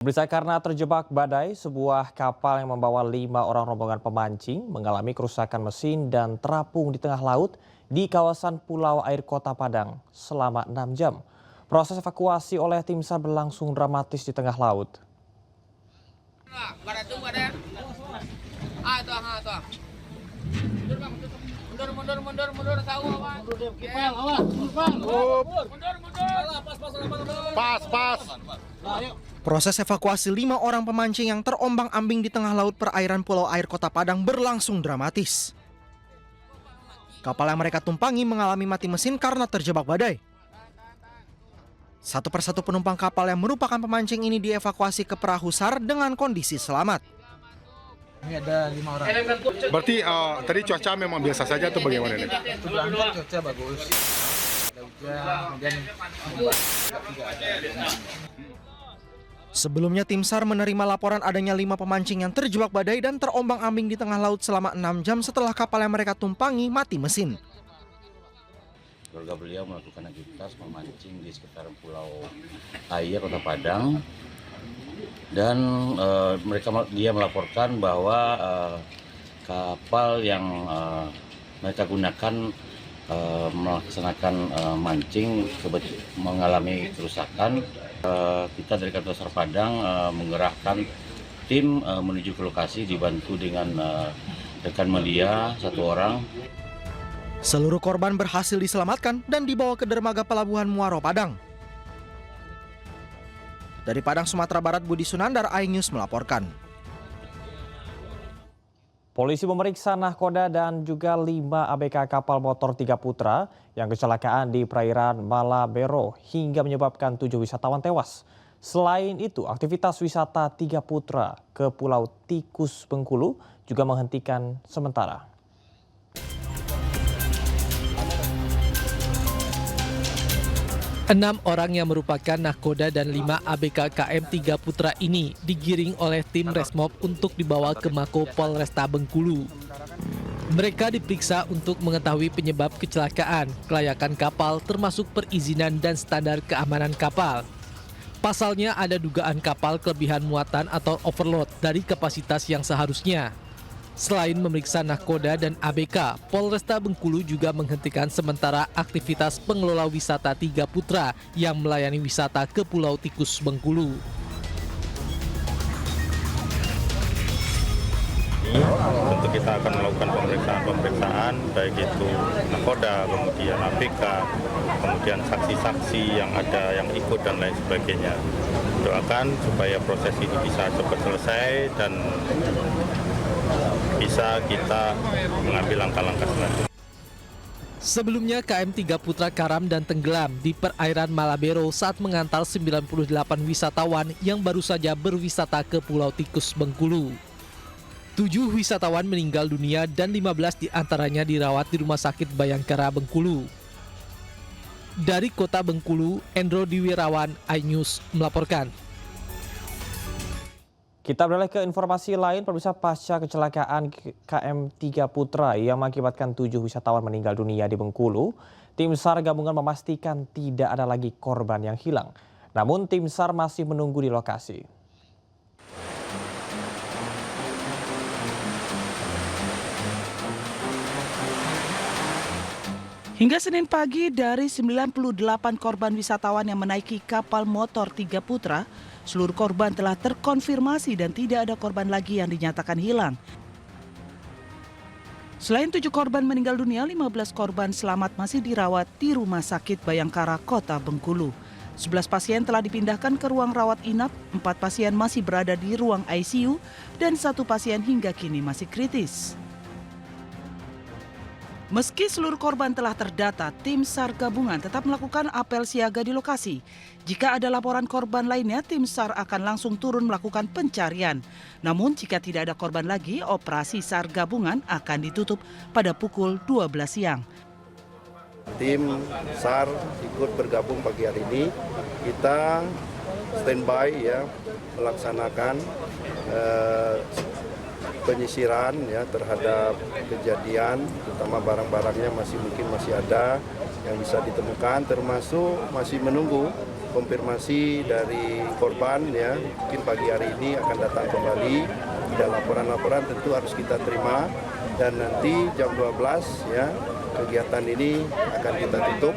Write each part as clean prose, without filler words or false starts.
Pemirsa, karena terjebak badai, sebuah kapal yang membawa 5 orang rombongan pemancing mengalami kerusakan mesin dan terapung di tengah laut di kawasan Pulau Air Kota Padang selama 6 jam. Proses evakuasi oleh tim SAR berlangsung dramatis di tengah laut. Proses evakuasi 5 orang pemancing yang terombang-ambing di tengah laut perairan Pulau Air Kota Padang berlangsung dramatis. Kapal yang mereka tumpangi mengalami mati mesin karena terjebak badai. Satu persatu penumpang kapal yang merupakan pemancing ini dievakuasi ke perahu SAR dengan kondisi selamat. Ini ada 5 orang. Berarti tadi cuaca memang biasa saja atau bagaimana nih? Berangkat cuaca bagus. Ada hujan, kemudian tidak ada. Sebelumnya tim SAR menerima laporan adanya 5 pemancing yang terjebak badai dan terombang-ambing di tengah laut selama 6 jam setelah kapal yang mereka tumpangi mati mesin. Keluarga beliau melakukan aktivitas memancing di sekitar Pulau Air Kota Padang dan dia melaporkan bahwa kapal yang mereka gunakan melaksanakan mancing mengalami kerusakan. Kita dari kantor SAR Padang menggerakkan tim menuju ke lokasi dibantu dengan rekan media 1 orang. Seluruh korban berhasil diselamatkan dan dibawa ke dermaga pelabuhan Muaro Padang. Dari Padang, Sumatera Barat, Budi Sunandar, iNews melaporkan. Polisi memeriksa nahkoda dan juga 5 ABK kapal motor 3 Putra yang kecelakaan di perairan Malabero hingga menyebabkan 7 wisatawan tewas. Selain itu, aktivitas wisata 3 Putra ke Pulau Tikus Bengkulu juga menghentikan sementara. Enam orang yang merupakan nahkoda dan 5 ABK KM 3 Putra ini digiring oleh tim Resmob untuk dibawa ke Mako Polresta Bengkulu. Mereka diperiksa untuk mengetahui penyebab kecelakaan, kelayakan kapal termasuk perizinan dan standar keamanan kapal. Pasalnya ada dugaan kapal kelebihan muatan atau overload dari kapasitas yang seharusnya. Selain memeriksa nahkoda dan ABK, Polresta Bengkulu juga menghentikan sementara aktivitas pengelola wisata 3 Putra yang melayani wisata ke Pulau Tikus Bengkulu. Tentu kita akan melakukan pemeriksaan baik itu nahkoda, kemudian ABK, kemudian saksi-saksi yang ada yang ikut dan lain sebagainya. Doakan supaya proses ini bisa cepat selesai dan bisa kita mengambil langkah-langkah selanjutnya. Sebelumnya KM 3 Putra karam dan tenggelam di perairan Malabero saat mengantar 98 wisatawan yang baru saja berwisata ke Pulau Tikus Bengkulu. 7 wisatawan meninggal dunia dan 15 diantaranya dirawat di Rumah Sakit Bayangkara Bengkulu. Dari Kota Bengkulu, Endro Diwirawan, iNews melaporkan. Kita beralih ke informasi lain, pemirsa. Pasca kecelakaan KM 3 Putra yang mengakibatkan 7 wisatawan meninggal dunia di Bengkulu, tim SAR gabungan memastikan tidak ada lagi korban yang hilang. Namun tim SAR masih menunggu di lokasi. Hingga Senin pagi, dari 98 korban wisatawan yang menaiki kapal motor 3 Putra, seluruh korban telah terkonfirmasi dan tidak ada korban lagi yang dinyatakan hilang. Selain 7 korban meninggal dunia, 15 korban selamat masih dirawat di Rumah Sakit Bayangkara, Kota Bengkulu. 11 pasien telah dipindahkan ke ruang rawat inap, 4 pasien masih berada di ruang ICU, dan 1 pasien hingga kini masih kritis. Meski seluruh korban telah terdata, tim SAR gabungan tetap melakukan apel siaga di lokasi. Jika ada laporan korban lainnya, tim SAR akan langsung turun melakukan pencarian. Namun jika tidak ada korban lagi, operasi SAR gabungan akan ditutup pada pukul 12 siang. Tim SAR ikut bergabung pagi hari ini. Kita standby ya, melaksanakan penyisiran ya terhadap kejadian, terutama barang-barangnya masih ada yang bisa ditemukan, termasuk masih menunggu konfirmasi dari korban ya, mungkin pagi hari ini akan datang kembali. Dan laporan-laporan tentu harus kita terima dan nanti jam 12 ya kegiatan ini akan kita tutup.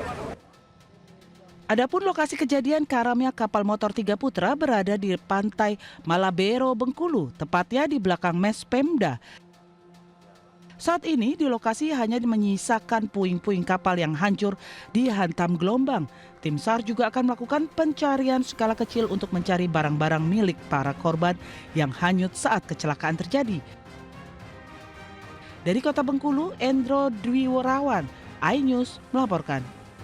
Adapun lokasi kejadian karamnya kapal motor Tiga Putra berada di pantai Malabero, Bengkulu, tepatnya di belakang Mes Pemda. Saat ini di lokasi hanya menyisakan puing-puing kapal yang hancur dihantam gelombang. Tim SAR juga akan melakukan pencarian skala kecil untuk mencari barang-barang milik para korban yang hanyut saat kecelakaan terjadi. Dari Kota Bengkulu, Endro Dwiwirawan, iNews melaporkan.